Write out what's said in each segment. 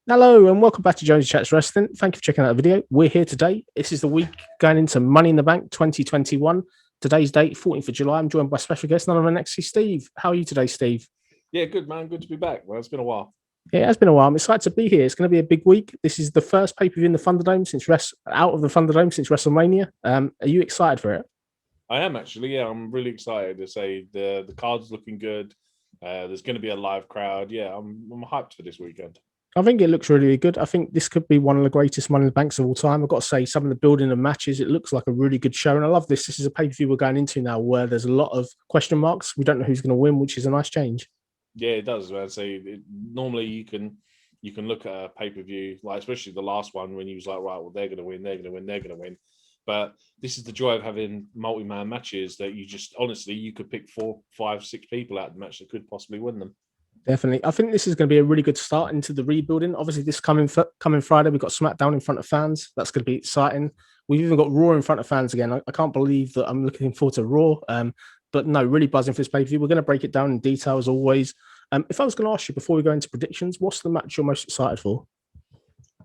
Hello and welcome back to Jonesy Chats Wrestling. Thank you for checking out the video. We're here today. This is the week going into Money in the Bank 2021. Today's date, 14th of July. I'm joined by special guest, none other than NXT Steve. How are you today, Steve? Yeah, good man. Good to be back. Well, it's been a while. Yeah, it has been a while. I'm excited to be here. It's going to be a big week. This is the first pay-per-view in the Thunderdome since out of the Thunderdome since WrestleMania. Are you excited for it? I am actually. Yeah, I'm really excited to say the card's looking good. There's going to be a live crowd. Yeah, I'm hyped for this weekend. I think it looks really, really good. I think this could be one of the greatest Money in the Banks of all time. I've got to say, some of the building of matches, it looks like a really good show. And I love this. This is a pay-per-view we're going into now where there's a lot of question marks. We don't know who's going to win, which is a nice change. Yeah, it does. I'd say normally you can look at a pay-per-view, like especially the last one when you was like, right, well, they're going to win, they're going to win, they're going to win. But this is the joy of having multi-man matches that you just honestly you could pick 4, 5, 6 people out of the match that could possibly win them. Definitely. I think this is going to be a really good start into the rebuilding. Obviously, this coming Friday, we've got SmackDown in front of fans. That's going to be exciting. We've even got Raw in front of fans again. I can't believe that I'm looking forward to Raw. But no, really buzzing for this pay-per-view. We're going to break it down in detail as always. If I was going to ask you before we go into predictions, what's the match you're most excited for?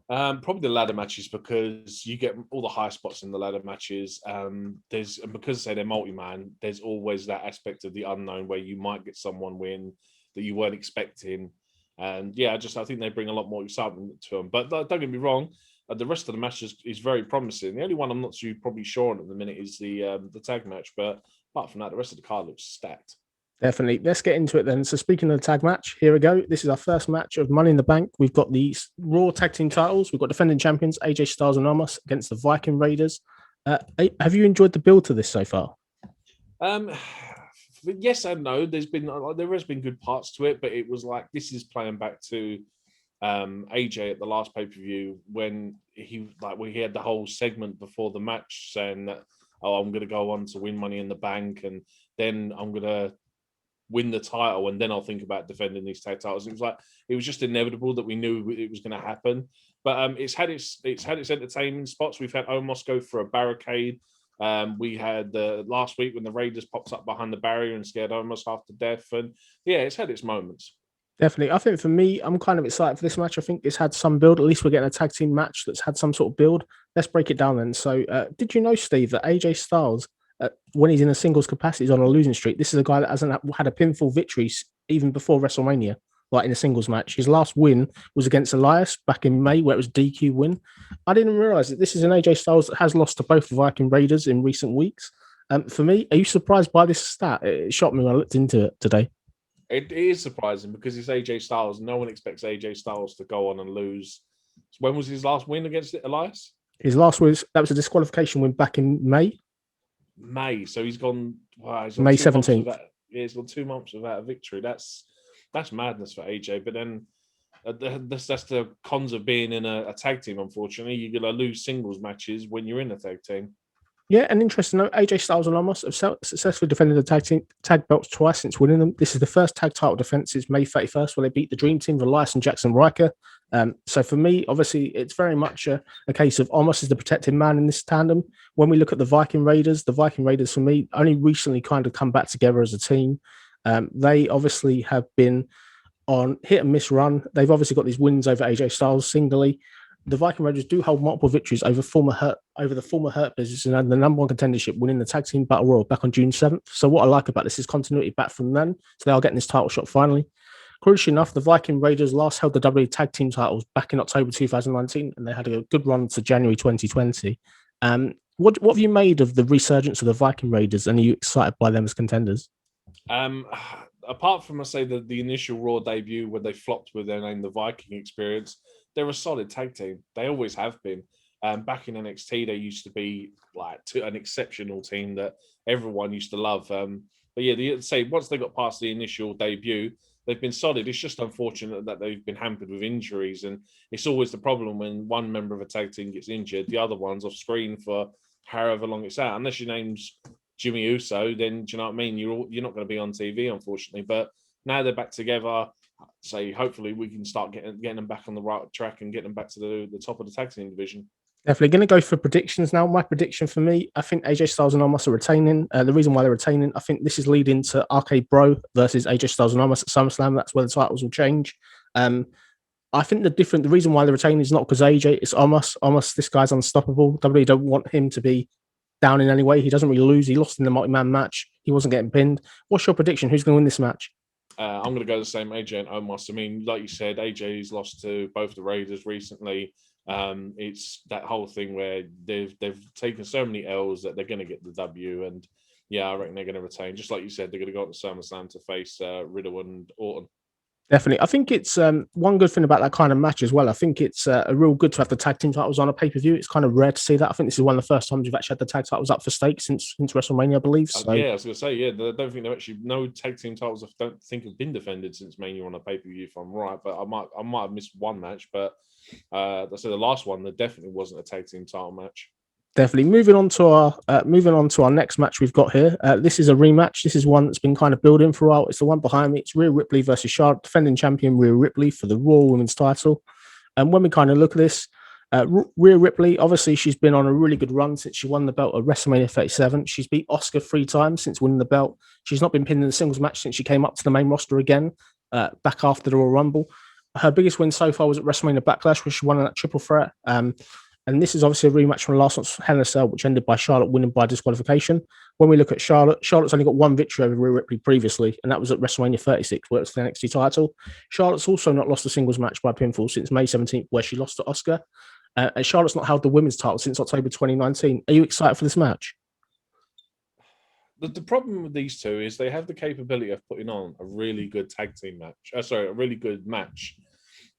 Probably the ladder matches because you get all the high spots in the ladder matches. Because say they're multi-man, there's always that aspect of the unknown where you might get someone win that you weren't expecting. And yeah, I think they bring a lot more excitement to them. But don't get me wrong, the rest of the match is very promising. The only one I'm not too probably sure on at the minute is the tag match. But apart from that, the rest of the card looks stacked. Definitely. Let's get into it then. So speaking of the tag match, here we go. This is our first match of Money in the Bank. We've got the Raw Tag Team titles. We've got defending champions AJ Styles and Omos against the Viking Raiders. Have you enjoyed the build to this so far? Um, yes and no. There has been good parts to it, but it was like this is playing back to AJ at the last pay-per-view when he had the whole segment before the match saying that, oh, I'm going to go on to win Money in the Bank, and then I'm going to win the title, and then I'll think about defending these tag titles. It was just inevitable that we knew it was going to happen. But it's had its entertaining spots. We've had Omos go for a barricade. We had the last week when the Raiders popped up behind the barrier and scared Omos half to death. And yeah, it's had its moments. Definitely. I think for me, I'm kind of excited for this match. I think it's had some build. At least we're getting a tag team match that's had some sort of build. Let's break it down then. So, did you know, Steve, that AJ Styles, when he's in a singles capacity, is on a losing streak? This is a guy that hasn't had a pinfall victory even before WrestleMania, like in a singles match. His last win was against Elias back in May, where it was DQ win. I didn't realize that this is an AJ Styles that has lost to both the Viking Raiders in recent weeks. For me, are you surprised by this stat? It shocked me when I looked into it today. It is surprising because it's AJ Styles. No one expects AJ Styles to go on and lose. When was his last win against Elias? His last was a disqualification win back in May. May. So he's gone. Wow, he's May 17th. Yeah, he's gone 2 months without a victory. That's madness for AJ. But then that's the cons of being in a tag team. Unfortunately, you're gonna lose singles matches when you're in a tag team. Yeah, and interesting note, AJ Styles and Omos have successfully defended the tag belts twice since winning them. This is the first tag title defense since May 31st, where they beat the Dream Team, Elias and Jackson Riker. So for me, obviously, it's very much a case of Omos is the protected man in this tandem. When we look at the Viking Raiders for me only recently kind of come back together as a team. They obviously have been on hit and miss run. They've obviously got these wins over AJ Styles singly. The Viking Raiders do hold multiple victories over the former Hurt Business and the number one contendership, winning the tag team battle royal back on June 7th. So what I like about this is continuity back from then. So they are getting this title shot finally. Crucially enough, the Viking Raiders last held the WWE tag team titles back in October 2019, and they had a good run to January 2020. What have you made of the resurgence of the Viking Raiders, and are you excited by them as contenders? Apart from, I say, the initial Raw debut where they flopped with their name, the Viking Experience, they're a solid tag team. They always have been. Back in NXT, they used to be like an exceptional team that everyone used to love. But yeah, once they got past the initial debut, they've been solid. It's just unfortunate that they've been hampered with injuries, and it's always the problem when one member of a tag team gets injured, the other one's off screen for however long it's out. Unless your name's Jimmy Uso, then do you know what I mean? You're not going to be on TV, unfortunately. But now they're back together. So hopefully we can start getting them back on the right track and get them back to the top of the tag team division. Definitely going to go for predictions now. My prediction for me, I think AJ Styles and Omos are retaining. The reason why they're retaining, I think this is leading to RK Bro versus AJ Styles and Omos at SummerSlam. That's where the titles will change. I think the reason why they're retaining is not because AJ, it's Omos. Omos, this guy's unstoppable. WWE don't want him to be down in any way. He doesn't really lose. He lost in the multi-man match. He wasn't getting pinned. What's your prediction? Who's going to win this match? I'm going to go the same, AJ and Omos. I mean, like you said, AJ's lost to both the Raiders recently. It's that whole thing where they've taken so many L's that they're going to get the W. And yeah, I reckon they're going to retain. Just like you said, they're going to go to SummerSlam to face Riddle and Orton. Definitely. I think it's one good thing about that kind of match as well. I think it's a real good to have the tag team titles on a pay-per-view. It's kind of rare to see that. I think this is one of the first times we've actually had the tag titles up for stake since WrestleMania, I believe. So. Yeah, I was going to say, yeah, I don't think they've actually, no tag team titles I don't think have been defended since Mania on a pay-per-view, if I'm right. But I might have missed one match. But I said the last one, there definitely wasn't a tag team title match. Definitely. Moving on to our next match we've got here. This is a rematch. This is one that's been kind of building for a while. It's the one behind me. It's Rhea Ripley versus Charlotte, defending champion Rhea Ripley for the Raw Women's title. And when we kind of look at this, Rhea Ripley, obviously she's been on a really good run since she won the belt at WrestleMania 37. She's beat Asuka 3 times since winning the belt. She's not been pinned in a singles match since she came up to the main roster again, back after the Royal Rumble. Her biggest win so far was at WrestleMania Backlash, where she won that triple threat. And this is obviously a rematch from last month's Hell in a Cell, which ended by Charlotte winning by disqualification. When we look at Charlotte's only got one victory over Rhea Ripley previously, and that was at WrestleMania 36, where it's the NXT title. Charlotte's also not lost a singles match by pinfall since May 17th, where she lost to Asuka. And Charlotte's not held the women's title since October 2019. Are you excited for this match? The problem with these two is they have the capability of putting on a really good tag team match. A really good match.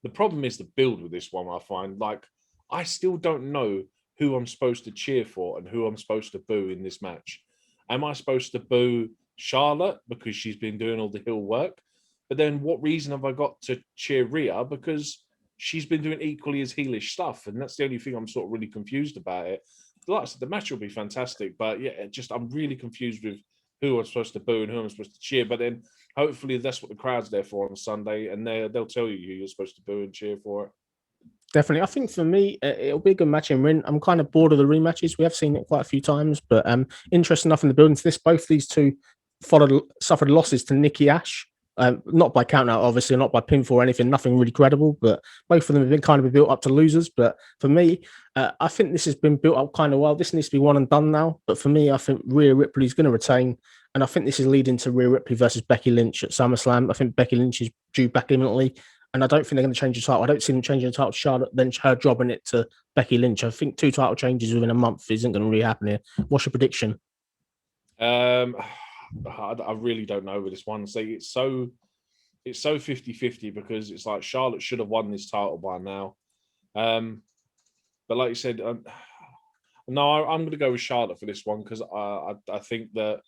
The problem is the build with this one, I find. Like, I still don't know who I'm supposed to cheer for and who I'm supposed to boo in this match. Am I supposed to boo Charlotte because she's been doing all the heel work? But then what reason have I got to cheer Rhea? Because she's been doing equally as heelish stuff. And that's the only thing I'm sort of really confused about it. Like I said, the match will be fantastic. But yeah, I'm really confused with who I'm supposed to boo and who I'm supposed to cheer. But then hopefully that's what the crowd's there for on Sunday. And they'll tell you who you're supposed to boo and cheer for. Definitely. I think for me, it'll be a good match in ring. I'm kind of bored of the rematches. We have seen it quite a few times, but interesting enough in the building to this, both these two suffered losses to Nikki Ash. Not by count out, obviously, not by pinfall or anything, nothing really credible, but both of them have been kind of built up to losers. But for me, I think this has been built up kind of well. This needs to be one and done now. But for me, I think Rhea Ripley is going to retain. And I think this is leading to Rhea Ripley versus Becky Lynch at SummerSlam. I think Becky Lynch is due back imminently. And I don't think they're going to change the title. I don't see them changing the title to Charlotte, then her jobbing it to Becky Lynch. I think 2 title changes within a month isn't going to really happen here. What's your prediction? I really don't know with this one. So it's so 50-50 because it's like Charlotte should have won this title by now. But like you said, no, I'm going to go with Charlotte for this one because I think that,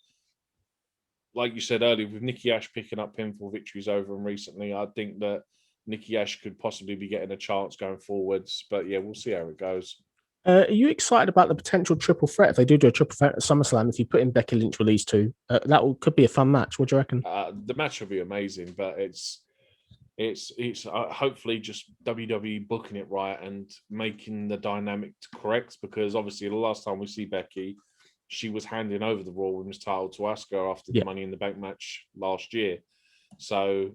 like you said earlier, with Nikki Ash picking up pinfall victories over him recently, I think that Nikki Ash could possibly be getting a chance going forwards. But yeah, we'll see how it goes. Are you excited about the potential triple threat if they do a triple threat at SummerSlam? If you put in Becky Lynch with these two, could be a fun match. What do you reckon? The match will be amazing, but it's hopefully just WWE booking it right and making the dynamic correct. Because obviously, the last time we see Becky, she was handing over the Raw Women's title to Asuka after the Money in the Bank match last year. So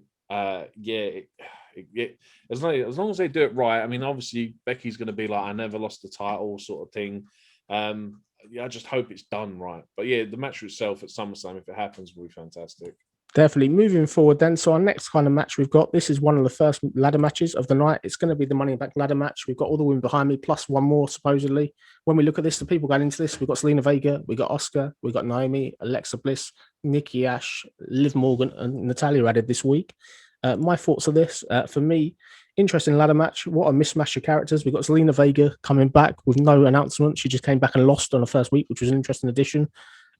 as long as they do it right. I mean, obviously Becky's going to be like, I never lost the title sort of thing. I just hope it's done right. But yeah, the match itself at SummerSlam, if it happens, will be fantastic. Definitely. Moving forward then, so our next kind of match we've got, this is one of the first ladder matches of the night. It's going to be the Money in the Bank ladder match. We've got all the women behind me, plus one more, supposedly. When we look at this, the people going into this, we've got Zelina Vega, we've got Asuka, we've got Naomi, Alexa Bliss, Nikki Ash, Liv Morgan, and Natalia added this week. My thoughts of this, for me, interesting ladder match. What a mismatch of characters. We've got Zelina Vega coming back with no announcement. She just came back and lost on the first week, which was an interesting addition.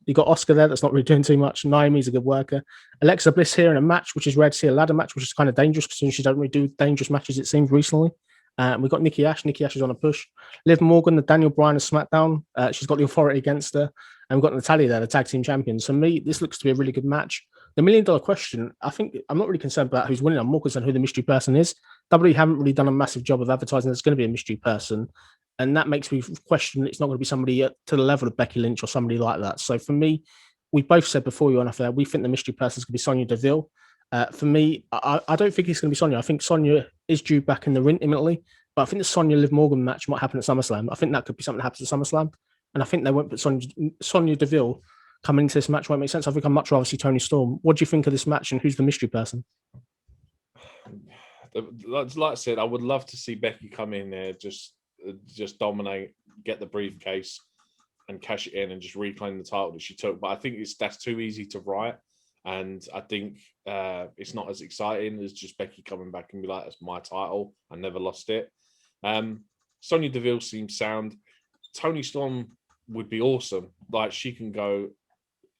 You got Asuka there that's not really doing too much. Naomi's a good worker. Alexa Bliss here in a match, which is rare to see a ladder match, which is kind of dangerous because she don't really do dangerous matches, it seems, recently. We've got Nikki Ash. Nikki Ash is on a push. Liv Morgan, the Daniel Bryan of SmackDown. She's got the authority against her. And we've got Natalia there, the tag team champion. So me, this looks to be a really good match. The $1 million question, I think I'm not really concerned about who's winning. I'm more concerned who the mystery person is. WWE haven't really done a massive job of advertising there's going to be a mystery person. And that makes me question it's not going to be somebody to the level of Becky Lynch or somebody like that. So for me, we both said before you went off there, we think the mystery person is going to be Sonya Deville. For me, I don't think it's going to be Sonya. I think Sonya is due back in the ring imminently, but I think the Sonya Liv Morgan match might happen at SummerSlam. I think that could be something that happens at SummerSlam, and I think they won't put Sonya Deville coming into this match won't make sense. I think I'd much rather see Tony Storm. What do you think of this match, and who's the mystery person? Like I said, I would love to see Becky come in there, just dominate, get the briefcase, and cash it in, and just reclaim the title that she took. But I think that's too easy to write, and I think it's not as exciting as just Becky coming back and be like, "That's my title. I never lost it." Sonya Deville seems sound. Tony Storm would be awesome. Like, she can go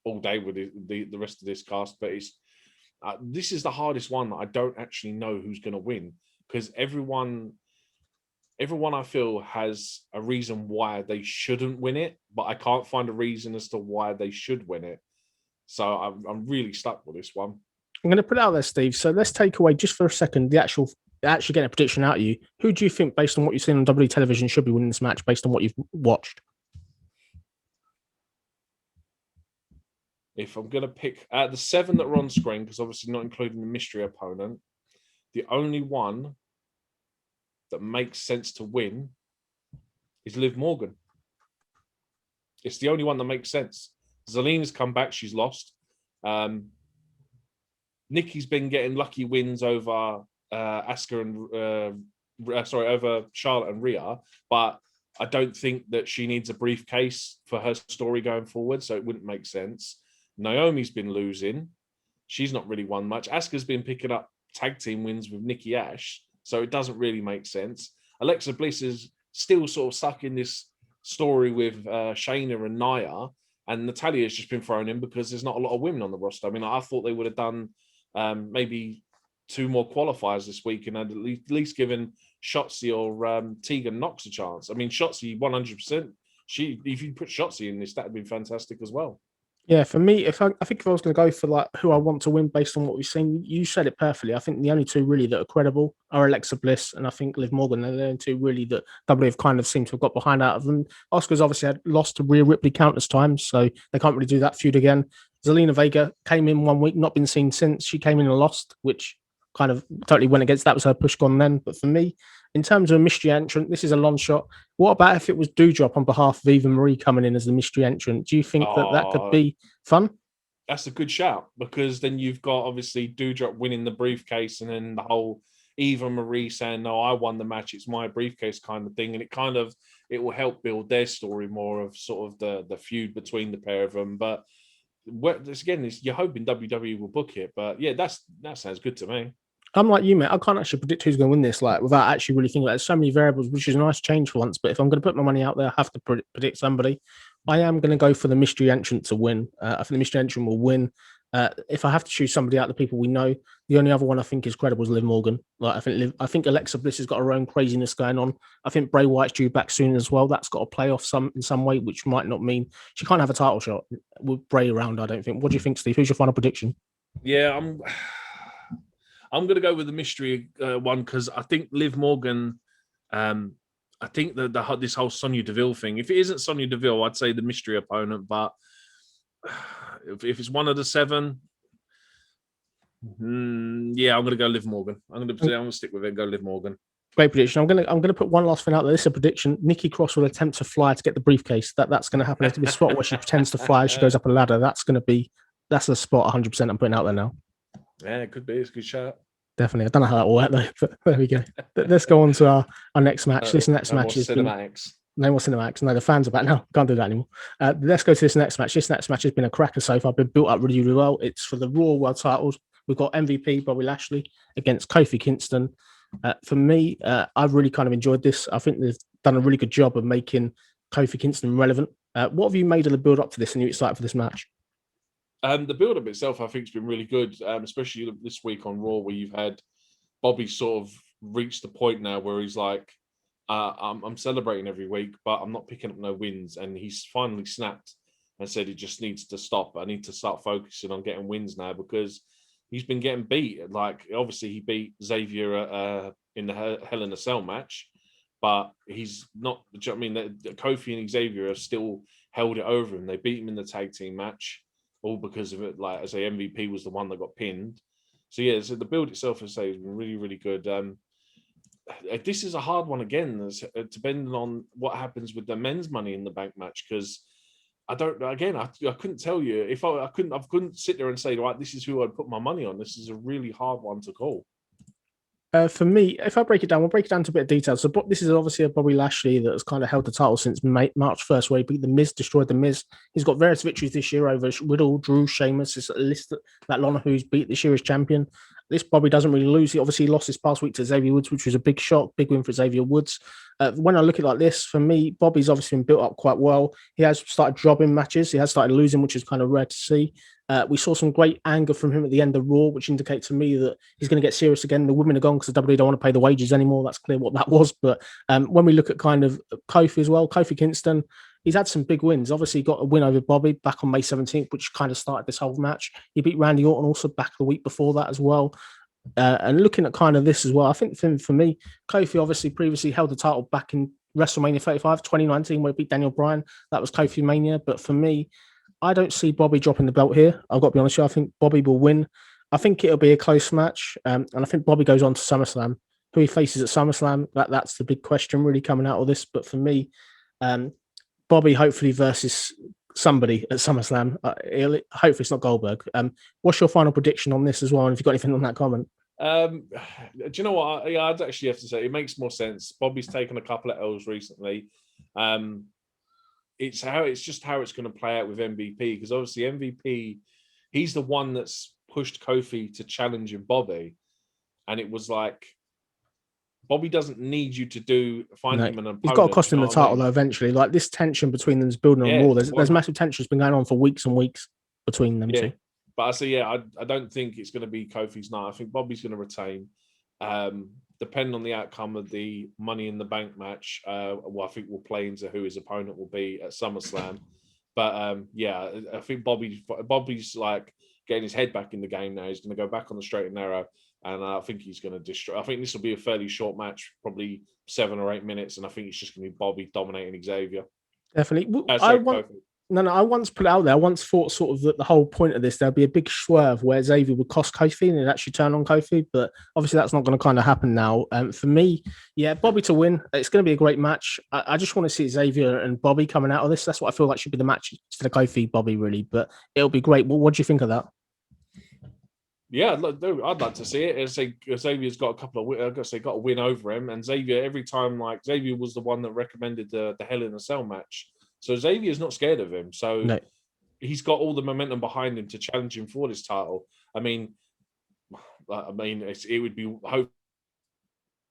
all day with the rest of this cast, but this is the hardest one that I don't actually know who's going to win, because everyone I feel has a reason why they shouldn't win it, but I can't find a reason as to why they should win it. So I'm really stuck with this one. I'm going to put it out there, Steve. So let's take away just for a second actually getting a prediction out of you. Who do you think, based on what you've seen on WWE television, should be winning this match based on what you've watched? If I'm going to pick the 7 that are on screen, because obviously not including the mystery opponent, the only one that makes sense to win is Liv Morgan. It's the only one that makes sense. Zelina's come back, she's lost. Nikki's been getting lucky wins over Asuka and over Charlotte and Rhea, but I don't think that she needs a briefcase for her story going forward, so it wouldn't make sense. Naomi's been losing. She's not really won much. Asuka's been picking up tag team wins with Nikki Ash, so it doesn't really make sense. Alexa Bliss is still sort of stuck in this story with Shayna and Nia, and Natalia's just been thrown in because there's not a lot of women on the roster. I mean, I thought they would have done maybe 2 more qualifiers this week and had at least given Shotzi or Tegan Knox a chance. I mean, Shotzi 100%. If you put Shotzi in this, that would be fantastic as well. Yeah, for me, I think if I was going to go for like who I want to win based on what we've seen, you said it perfectly. I think the only 2 really that are credible are Alexa Bliss and I think Liv Morgan. They're the only 2 really that WWE have kind of seemed to have got behind out of them. Oscar's obviously had lost to Rhea Ripley countless times, so they can't really do that feud again. Zelina Vega came in 1 week, not been seen since. She came in and lost, which kind of totally went against. That was her push gone then. But for me, in terms of a mystery entrant, this is a long shot. What about if it was Doudrop on behalf of Eva Marie coming in as the mystery entrant? Do you think that could be fun? That's a good shout, because then you've got obviously Doudrop winning the briefcase, and then the whole Eva Marie saying, "No, I won the match. It's my briefcase," kind of thing, and it will help build their story more of sort of the feud between the pair of them. But you're hoping WWE will book it. But yeah, that sounds good to me. I'm like you, mate. I can't actually predict who's going to win this, like without actually really thinking. Like, there's so many variables, which is a nice change for once. But if I'm going to put my money out there, I have to predict somebody. I am going to go for the mystery entrant to win. I think the mystery entrant will win. If I have to choose somebody out of the people we know, the only other one I think is credible is Liv Morgan. Like I think Alexa Bliss has got her own craziness going on. I think Bray Wyatt's due back soon as well. That's got to play off in some way, which might not mean she can't have a title shot with Bray around. I don't think. What do you think, Steve? Who's your final prediction? Yeah, I'm going to go with the mystery one, because I think Liv Morgan. I think this whole Sonya Deville thing. If it isn't Sonya Deville, I'd say the mystery opponent. But if it's one of the 7, yeah, I'm going to go Liv Morgan. I'm going to stick with it and go Liv Morgan. Great prediction. I'm going to put one last thing out there. This is a prediction. Nikki Cross will attempt to fly to get the briefcase. That's going to happen. There's going to be a spot where she pretends to fly as she goes up a ladder. That's a spot 100% I'm putting out there now. Yeah, it could be. It's a good shot. Definitely. I don't know how that will work though, but there we go. Let's go on to our next match. This next match is cinematics. No more cinematics. No, the fans are back now. Can't do that anymore. Let's go to this next match. This next match has been a cracker so far. Been built up really, really well. It's for the Raw World Titles. We've got MVP Bobby Lashley against Kofi Kingston. For me, I've really kind of enjoyed this. I think they've done a really good job of making Kofi Kingston relevant. What have you made of the build up to this, and are you excited for this match? The build-up itself, I think, has been really good, especially this week on Raw, where you've had Bobby sort of reach the point now where he's like, I'm celebrating every week, but I'm not picking up no wins. And he's finally snapped and said he just needs to stop. I need to start focusing on getting wins now, because he's been getting beat. Like, obviously, he beat Xavier in the Hell in a Cell match, but he's not. I mean, Kofi and Xavier have still held it over him. They beat him in the tag team match, all because of it. Like I say, MVP was the one that got pinned. So yeah, so the build itself, as I say, has been really, really good. This is a hard one again, depending on what happens with the men's Money in the Bank match, because I don't. Again, I couldn't tell you if I couldn't sit there and say, right, this is who I'd put my money on. This is a really hard one to call. For me, if I break it down, we'll break it down to a bit of detail. So this is obviously a Bobby Lashley that has kind of held the title since March 1st, where he beat The Miz, destroyed The Miz. He's got various victories this year over Riddle, Drew, Sheamus. It's a list that long who's beat this year as champion. This Bobby doesn't really lose. He obviously lost this past week to Xavier Woods, which was a big shock, big win for Xavier Woods. When I look at it like this, for me, Bobby's obviously been built up quite well. He has started dropping matches. He has started losing, which is kind of rare to see. We saw some great anger from him at the end of Raw, which indicates to me that he's going to get serious again. The women are gone because the WWE don't want to pay the wages anymore. That's clear what that was. But when we look at kind of Kofi as well, Kofi Kingston, he's had some big wins. Obviously, he got a win over Bobby back on May 17th, which kind of started this whole match. He beat Randy Orton also back the week before that as well. And looking at kind of this as well, I think for me, Kofi obviously previously held the title back in WrestleMania 35, 2019, where he beat Daniel Bryan. That was Kofi Mania. But for me, I don't see Bobby dropping the belt here. I've got to be honest with you. I think Bobby will win. I think it'll be a close match. And I think Bobby goes on to SummerSlam. Who he faces at SummerSlam, that's the big question really coming out of this. But for me, Bobby hopefully versus somebody at SummerSlam. Hopefully it's not Goldberg. What's your final prediction on this as well? And if you've got anything on that comment? Do you know what? I'd actually have to say it makes more sense. Bobby's taken a couple of L's recently. It's just how it's going to play out with MVP, because obviously MVP, he's the one that's pushed Kofi to challenge Bobby, and it was like Bobby doesn't need you to find him an opponent. He's got to cost him the title though eventually. Like this tension between them is building on Raw. There's massive tension that's been going on for weeks and weeks between them two. But I say, I don't think it's going to be Kofi's night. I think Bobby's going to retain. Depending on the outcome of the Money in the Bank match, I think we'll play into who his opponent will be at SummerSlam. But I think Bobby's like getting his head back in the game now. He's going to go back on the straight and narrow, and I think he's going to destroy. I think this will be a fairly short match, probably 7 or 8 minutes, and I think it's just going to be Bobby dominating Xavier. Definitely. I once put it out there. I once thought sort of that the whole point of this, there'll be a big swerve where Xavier would cost Kofi and it'd actually turn on Kofi, but obviously that's not going to kind of happen now. For me, Bobby to win. It's going to be a great match. I just want to see Xavier and Bobby coming out of this. That's what I feel like should be the match instead of Kofi, Bobby, really, but it'll be great. What do you think of that? Yeah, I'd like to see it. Xavier's got a couple of, got a win over him, and Xavier every time, like Xavier was the one that recommended the Hell in a Cell match. So Xavier's not scared of him. So he's got all the momentum behind him to challenge him for this title. I mean, it would be hope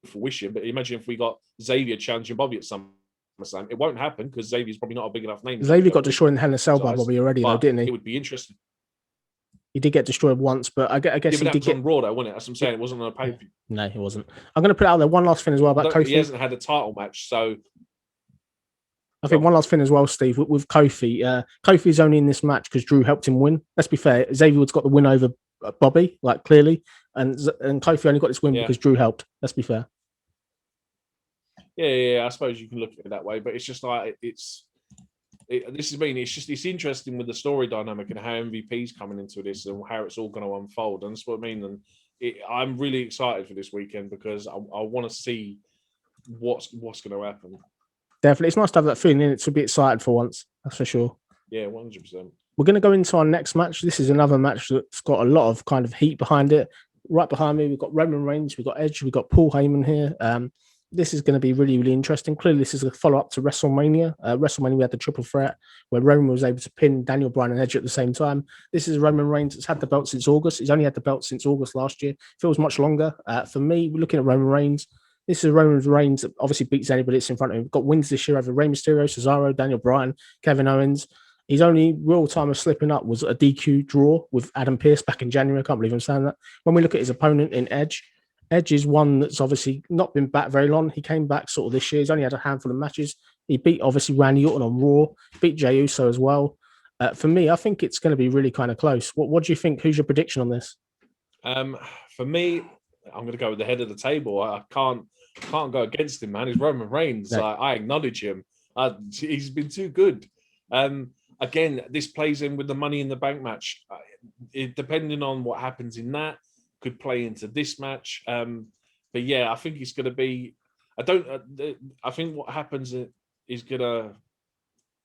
for wishing, but imagine if we got Xavier challenging Bobby at SummerSlam. It won't happen because Xavier's probably not a big enough name. Xavier got destroyed in Hell in a Cell by Bobby already, though, didn't he? It would be interesting. He did get destroyed once, but I guess he did get on Raw, though, wasn't it? That's what I'm saying. It wasn't on a pay-per-view. No, he wasn't. I'm going to put out there one last thing as well about Kofi. He hasn't had a title match, so. I think one last thing as well, Steve, with Kofi. Kofi's only in this match because Drew helped him win. Let's be fair. Xavier Woods got the win over Bobby, like clearly, and Kofi only got this win because Drew helped. Let's be fair. Yeah. I suppose you can look at it that way, but it's just like it's interesting with the story dynamic and how MVP's coming into this and how it's all going to unfold. And that's what I mean. And I'm really excited for this weekend because I want to see what's going to happen. Definitely. It's nice to have that feeling in it to be excited for once. That's for sure. Yeah, 100%. We're going to go into our next match. This is another match that's got a lot of kind of heat behind it. Right behind me, we've got Roman Reigns, we've got Edge, we've got Paul Heyman here. This is going to be really, really interesting. Clearly, this is a follow-up to WrestleMania. WrestleMania, we had the triple threat where Roman was able to pin Daniel Bryan and Edge at the same time. This is Roman Reigns that's had the belt since August. He's only had the belt since August last year. Feels much longer. For me, we're looking at Roman Reigns. This is Roman Reigns that obviously beats anybody that's in front of him. Got wins this year over Rey Mysterio, Cesaro, Daniel Bryan, Kevin Owens. His only real time of slipping up was a DQ draw with Adam Pearce back in January. I can't believe I'm saying that. When we look at his opponent in Edge, Edge is one that's obviously not been back very long. He came back sort of this year. He's only had a handful of matches. He beat obviously Randy Orton on Raw, beat Jey Uso as well. For me, I think it's going to be really kind of close. What do you think? Who's your prediction on this? For me, I'm going to go with the head of the table. I can't go against him, man. He's Roman Reigns. No. I acknowledge him. He's been too good. Again, this plays in with the Money in the Bank match. Depending on what happens in that, could play into this match. But yeah, I think it's going to be. I think what happens is going to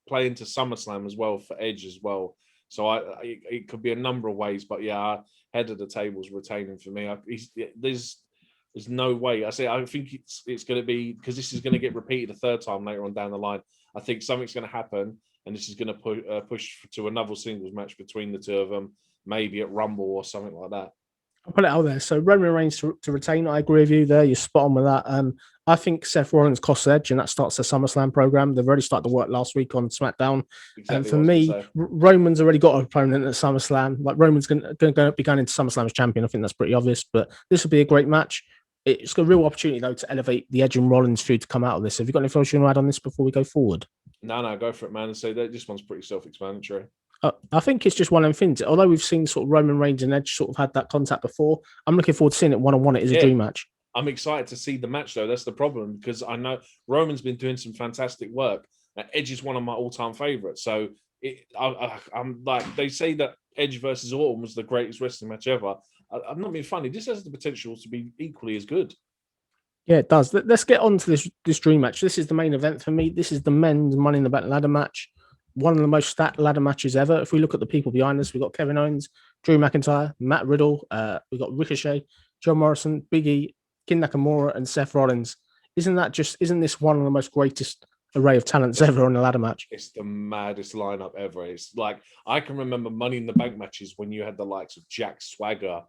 play into SummerSlam as well for Edge as well. So it could be a number of ways, but yeah, head of the table's retaining for me. There's no way. I think it's going to be, because this is going to get repeated a third time later on down the line. I think something's going to happen, and this is going to push to another singles match between the two of them, maybe at Rumble or something like that. I'll put it out there. So Roman Reigns to retain. I agree with you there. You're spot on with that. I think Seth Rollins costs Edge, and that starts the SummerSlam program. They've already started to work last week on SmackDown. And for me, Roman's already got an opponent at SummerSlam. Like, Roman's going to be going into SummerSlam as champion. I think that's pretty obvious. But this will be a great match. It's got a real opportunity, though, to elevate the Edge and Rollins feud to come out of this. Have you got anything else you want to add on this before we go forward? No, go for it, man. And say that this one's pretty self-explanatory. I think it's just one of them things. Although we've seen sort of Roman Reigns and Edge sort of had that contact before, I'm looking forward to seeing it one-on-one. It is a dream match. I'm excited to see the match, though. That's the problem, because I know Roman's been doing some fantastic work. Edge is one of my all-time favorites. So I'm like, they say that Edge versus Orton was the greatest wrestling match ever. I'm not being funny. This has the potential to be equally as good. Yeah, it does. Let's get on to this dream match. This is the main event for me. This is the men's Money in the Bank ladder match. One of the most stacked ladder matches ever. If we look at the people behind us, we've got Kevin Owens, Drew McIntyre, Matt Riddle, we've got Ricochet, John Morrison, Big E, King Nakamura, and Seth Rollins. Isn't this one of the most greatest array of talents ever on a ladder match? It's the maddest lineup ever. It's like, I can remember Money in the Bank matches when you had the likes of Jack Swagger.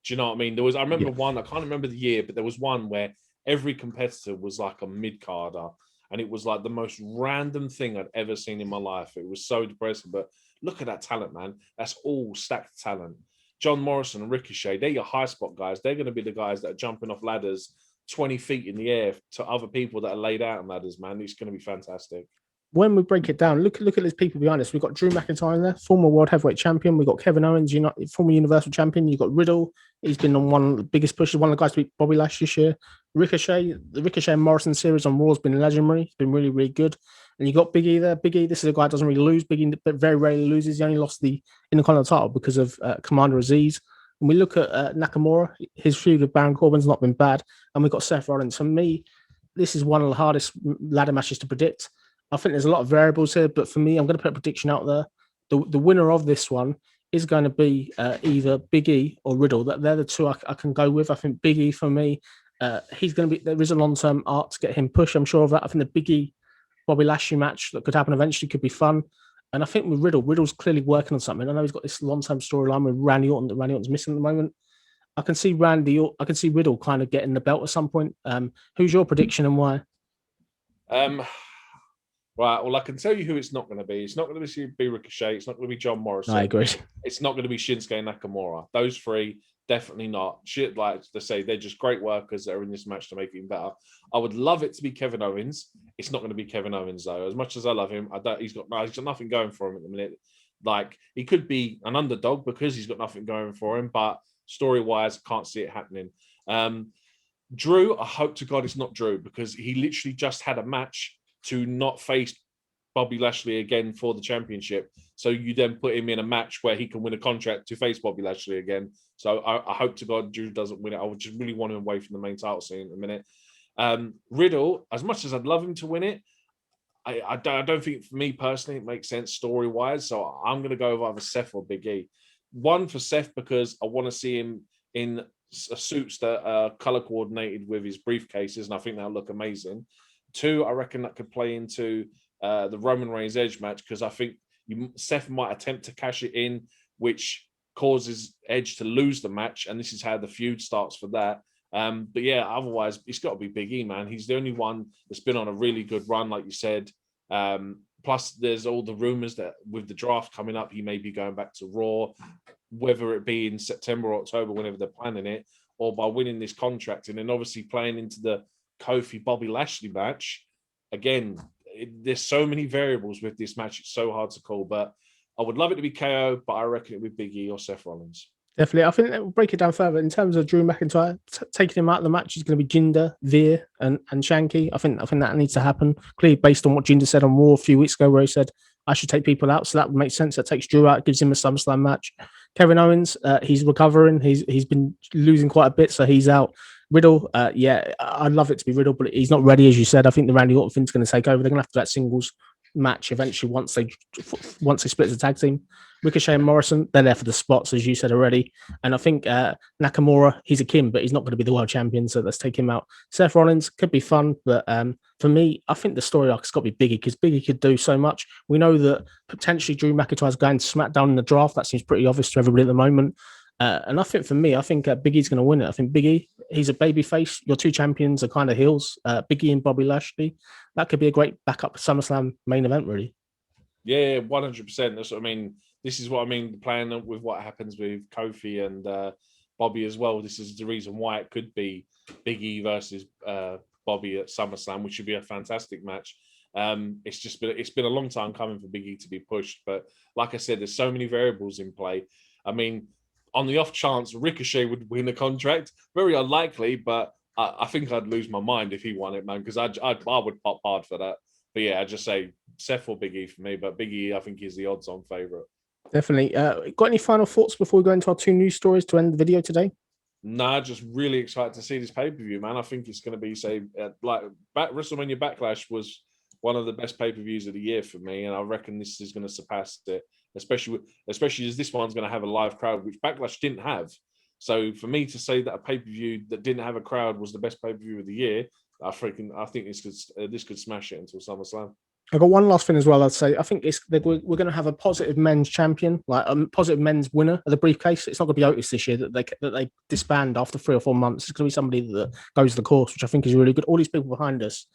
Do you know what I mean? I remember one, I can't remember the year, but there was one where every competitor was like a mid-carder. And it was like the most random thing I'd ever seen in my life. It was so depressing. But look at that talent, man. That's all stacked talent. John Morrison and Ricochet, they're your high spot guys. They're going to be the guys that are jumping off ladders 20 feet in the air to other people that are laid out on ladders, man. It's going to be fantastic. When we break it down, look at these people behind us. We've got Drew McIntyre in there, former World Heavyweight Champion. We've got Kevin Owens, former Universal Champion. You've got Riddle. He's been on one of the biggest pushes, one of the guys to beat Bobby Lashley this year. Ricochet, the Ricochet and Morrison series on Raw has been legendary. It's been really, really good. And you got Big E there. Big E, this is a guy that doesn't really lose. Big E, but very rarely loses. He only lost the Intercontinental title because of Commander Aziz. And we look at Nakamura, his feud with Baron Corbin's not been bad. And we've got Seth Rollins. For me, this is one of the hardest ladder matches to predict. I think there's a lot of variables here, but for me, I'm going to put a prediction out there. The winner of this one is going to be either Big E or Riddle. They're the two I can go with. I think Big E, for me, he's going to be. There is a long-term art to get him pushed. I'm sure of that. I think the Big E Bobby Lashley match that could happen eventually could be fun. And I think with Riddle's clearly working on something. I know he's got this long-term storyline with Randy Orton that Randy Orton's missing at the moment. I can see Riddle kind of getting the belt at some point. Who's your prediction and why? Right, well, I can tell you who it's not going to be. It's not going to be Ricochet. It's not going to be John Morrison. I agree. It's not going to be Shinsuke Nakamura. Those three, definitely not. Shit, like they say, they're just great workers that are in this match to make it even better. I would love it to be Kevin Owens. It's not going to be Kevin Owens, though. As much as I love him, he's got nothing going for him at the minute. Like, he could be an underdog because he's got nothing going for him, but story-wise, I can't see it happening. Drew, I hope to God it's not Drew, because he literally just had a match to not face Bobby Lashley again for the championship. So you then put him in a match where he can win a contract to face Bobby Lashley again. So I hope to God Drew doesn't win it. I would just really want him away from the main title scene in a minute. Riddle, as much as I'd love him to win it, I don't think, for me personally, it makes sense story-wise. So I'm going to go with either Seth or Big E. One for Seth, because I want to see him in suits that are color-coordinated with his briefcases, and I think that'll look amazing. Two, I reckon that could play into the Roman Reigns Edge match, because I think Seth might attempt to cash it in, which causes Edge to lose the match, and this is how the feud starts for that. But yeah, otherwise, it's got to be Big E, man. He's the only one that's been on a really good run, like you said. Plus, there's all the rumors that with the draft coming up, he may be going back to Raw, whether it be in September or October, whenever they're planning it, or by winning this contract, and then obviously playing into the Kofi Bobby Lashley match. Again, there's so many variables with this match, it's so hard to call, but I would love it to be KO, but I reckon it would be Big E or Seth Rollins. Definitely. I think that will break it down further. In terms of Drew McIntyre, taking him out of the match is going to be Jinder, Veer, and Shanky. I think that needs to happen. Clearly, based on what Jinder said on Raw a few weeks ago, where he said, I should take people out. So that would make sense. That takes Drew out, gives him a SummerSlam match. Kevin Owens, he's recovering. He's been losing quite a bit, so he's out. Riddle, I'd love it to be Riddle, but he's not ready, as you said. I think the Randy Orton thing's going to take over. They're going to have to do that singles match eventually once they split the tag team. Ricochet and Morrison, they're there for the spots, as you said already. And I think Nakamura, he's a Kim, but he's not going to be the world champion, so let's take him out. Seth Rollins could be fun, but for me, I think the story arc has got to be Biggie, because Biggie could do so much. We know that potentially Drew McIntyre's going to SmackDown in the draft. That seems pretty obvious to everybody at the moment. And I think for me, Big E's going to win it. I think Big E, he's a baby face. Your two champions are kind of heels, Big E and Bobby Lashley. That could be a great backup for SummerSlam main event, really. Yeah, 100%. That's what I mean. This is what I mean, playing with what happens with Kofi and Bobby as well. This is the reason why it could be Big E versus Bobby at SummerSlam, which should be a fantastic match. It's been a long time coming for Big E to be pushed. But like I said, there's so many variables in play. I mean, on the off chance Ricochet would win a contract, very unlikely, but I think I'd lose my mind if he won it, man, because I would pop hard for that. But yeah, I'd just say Seth or Big E for me, but Big E, I think, is the odds-on favourite. Definitely. Got any final thoughts before we go into our two news stories to end the video today? Nah, just really excited to see this pay-per-view, man. I think it's going to be, WrestleMania Backlash was one of the best pay-per-views of the year for me, and I reckon this is going to surpass it, especially as this one's going to have a live crowd, which Backlash didn't have. So for me to say that a pay-per-view that didn't have a crowd was the best pay-per-view of the year, I think this could smash it until SummerSlam. I've got one last thing as well. I'd say I think we're going to have a positive men's champion, like a positive men's winner of the briefcase. It's not going to be Otis this year that they disband after 3 or 4 months. It's going to be somebody that goes the course, which I think is really good. All these people behind us,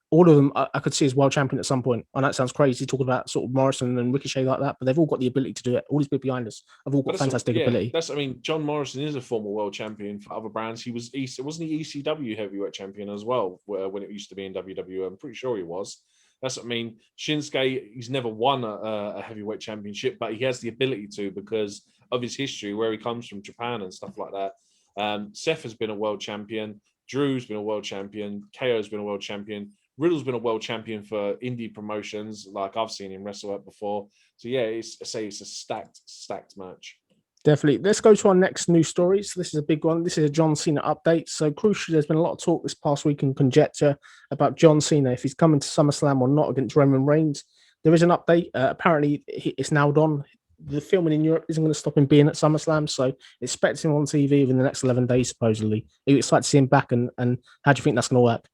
all of them, I could see as world champion at some point. And that sounds crazy talking about sort of Morrison and Ricochet like that, but they've all got the ability to do it. All these people behind us have all got fantastic ability. John Morrison is a former world champion for other brands. Wasn't he ECW heavyweight champion as well when it used to be in WWE? I'm pretty sure he was. That's what I mean. Shinsuke, he's never won a heavyweight championship, but he has the ability to because of his history, where he comes from, Japan and stuff like that. Seth has been a world champion. Drew's been a world champion. KO's been a world champion. Riddle's been a world champion for indie promotions, like I've seen him wrestle at before. So yeah, it's a stacked match. Definitely. Let's go to our next news story. So this is a big one. This is a John Cena update. So crucially, there's been a lot of talk this past week and conjecture about John Cena, if he's coming to SummerSlam or not against Roman Reigns. There is an update. Apparently, it's now done. The filming in Europe isn't going to stop him being at SummerSlam, so expect him on TV within the next 11 days, supposedly. Are you excited to see him back, and how do you think that's going to work?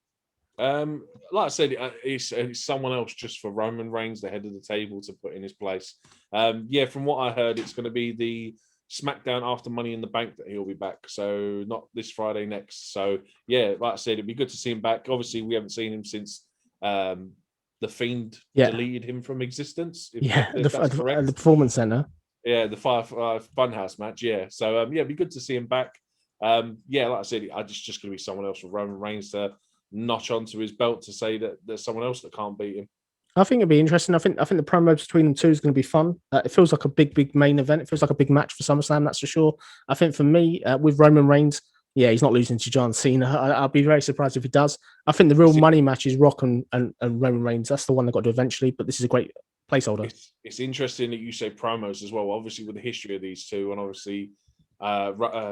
Like I said, it's someone else just for Roman Reigns, the head of the table, to put in his place. From what I heard, it's going to be the SmackDown after Money in the Bank that he'll be back. So not this Friday, next. So yeah, like I said, it'd be good to see him back. Obviously, we haven't seen him since the Fiend deleted him from existence. The Performance Center. Yeah, the Funhouse match. Yeah, so it'd be good to see him back. Like I said, just going to be someone else for Roman Reigns to notch onto his belt to say that there's someone else that can't beat him. I think it'd be interesting. I think the promo between them two is going to be fun. It feels like a big main event. It feels like a big match for SummerSlam, that's for sure. I think for me, with Roman Reigns, he's not losing to John Cena. I'll be very surprised if he does. I think the real money match is Rock and Roman Reigns. That's the one they've got to do eventually, but this is a great placeholder. It's interesting that you say promos as well, obviously with the history of these two, and obviously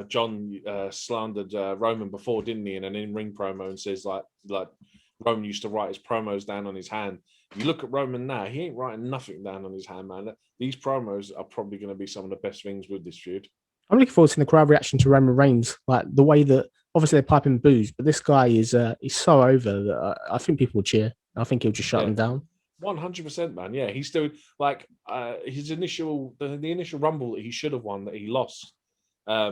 John slandered Roman before, didn't he, in an in-ring promo, and says like Roman used to write his promos down on his hand. You look at Roman now, he ain't writing nothing down on his hand, man. These promos are probably going to be some of the best things with this feud. I'm looking forward to seeing the crowd reaction to Roman Reigns, like the way that obviously they're piping boos, but this guy is he's so over that I think people will cheer. I think he'll just shut them down. 100%, man. Yeah, he's still like his initial the initial Rumble that he should have won that he lost. I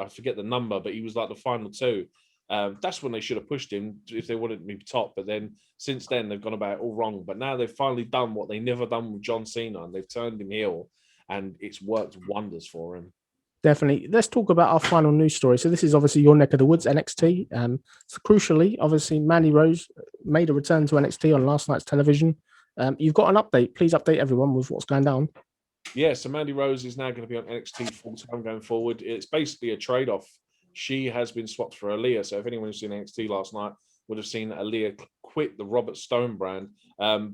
forget the number, but he was like the final two. That's when they should have pushed him if they wanted to be top. But then since then they've gone about it all wrong. But now they've finally done what they never done with John Cena, and they've turned him heel, and it's worked wonders for him. Definitely. Let's talk about our final news story. So this is obviously your neck of the woods, NXT. So crucially, obviously, Mandy Rose made a return to NXT on last night's television. You've got an update. Please update everyone with what's going down. Yeah, so Mandy Rose is now going to be on NXT full-time going forward. It's basically a trade-off. She has been swapped for Aaliyah. So if anyone who's seen NXT last night, would have seen Aaliyah quit the Robert Stone brand.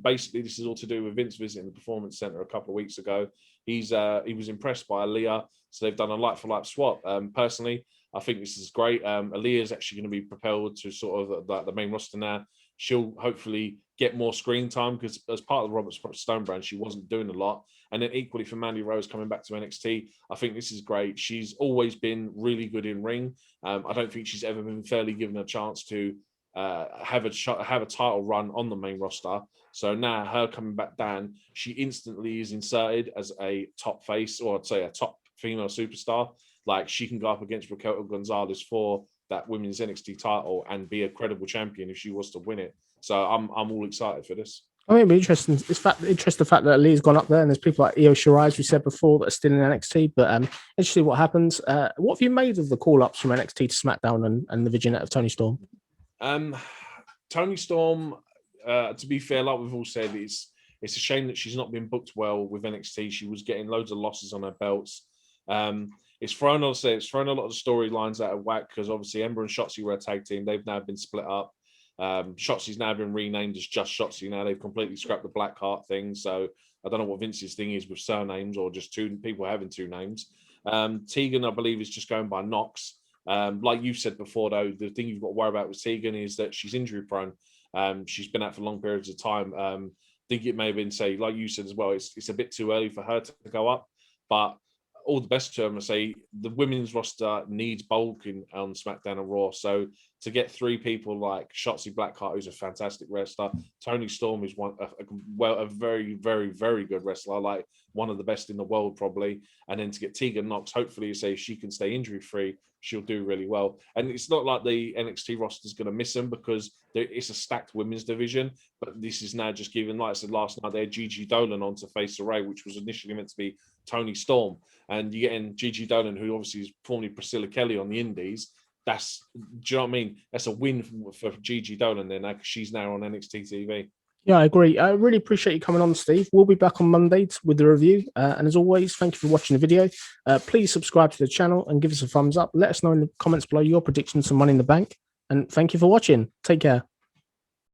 Basically, this is all to do with Vince visiting the Performance Center a couple of weeks ago. He was impressed by Aaliyah, so they've done a like-for-like swap. Personally, I think this is great. Aaliyah is actually going to be propelled to sort of the main roster now. She'll hopefully get more screen time because as part of the Robert Stone brand, she wasn't doing a lot. And then equally for Mandy Rose coming back to NXT, I think this is great. She's always been really good in ring. I don't think she's ever been fairly given a chance to have a title run on the main roster. So now her coming back down, she instantly is inserted as a top face, or I'd say a top female superstar. Like she can go up against Raquel Gonzalez for that women's NXT title and be a credible champion if she was to win it. So I'm all excited for this. I mean, it'd be interesting. It's the fact that Lee's gone up there, and there's people like Io Shirai, as we said before, that are still in NXT. But interesting what happens. What have you made of the call-ups from NXT to SmackDown and the Virginia of Toni Storm? Toni Storm, to be fair, like we've all said, it's a shame that she's not been booked well with NXT. She was getting loads of losses on her belts. It's thrown a lot of storylines out of whack because obviously Ember and Shotzi were a tag team. They've now been split up. Shotzi's now been renamed as just Shotzi. Now they've completely scrapped the Black Heart thing. So I don't know what Vince's thing is with surnames or just two people having two names. Tegan, I believe, is just going by Knox. Like you said before, though, the thing you've got to worry about with Tegan is that she's injury prone. She's been out for long periods of time. I think it may have been, say, like you said as well, it's a bit too early for her to go up. But all the best to her. I say the women's roster needs bulking on SmackDown and Raw. So to get three people like Shotzi Blackheart, who's a fantastic wrestler, Toni Storm is a very, very, very good wrestler, like one of the best in the world probably. And then to get Tegan Knox, hopefully, say she can stay injury free, she'll do really well. And it's not like the NXT roster is going to miss them because it's a stacked women's division. But this is now just given, like I said last night, they had Gigi Dolan on to face Ray, which was initially meant to be Toni Storm. And you're getting Gigi Dolan, who obviously is formerly Priscilla Kelly on the Indies. Do you know what I mean? That's a win for Gigi Dolan then, because she's now on NXT TV. Yeah, I agree. I really appreciate you coming on, Steve. We'll be back on Monday with the review. And as always, thank you for watching the video. Please subscribe to the channel and give us a thumbs up. Let us know in the comments below your predictions for Money in the Bank. And thank you for watching. Take care.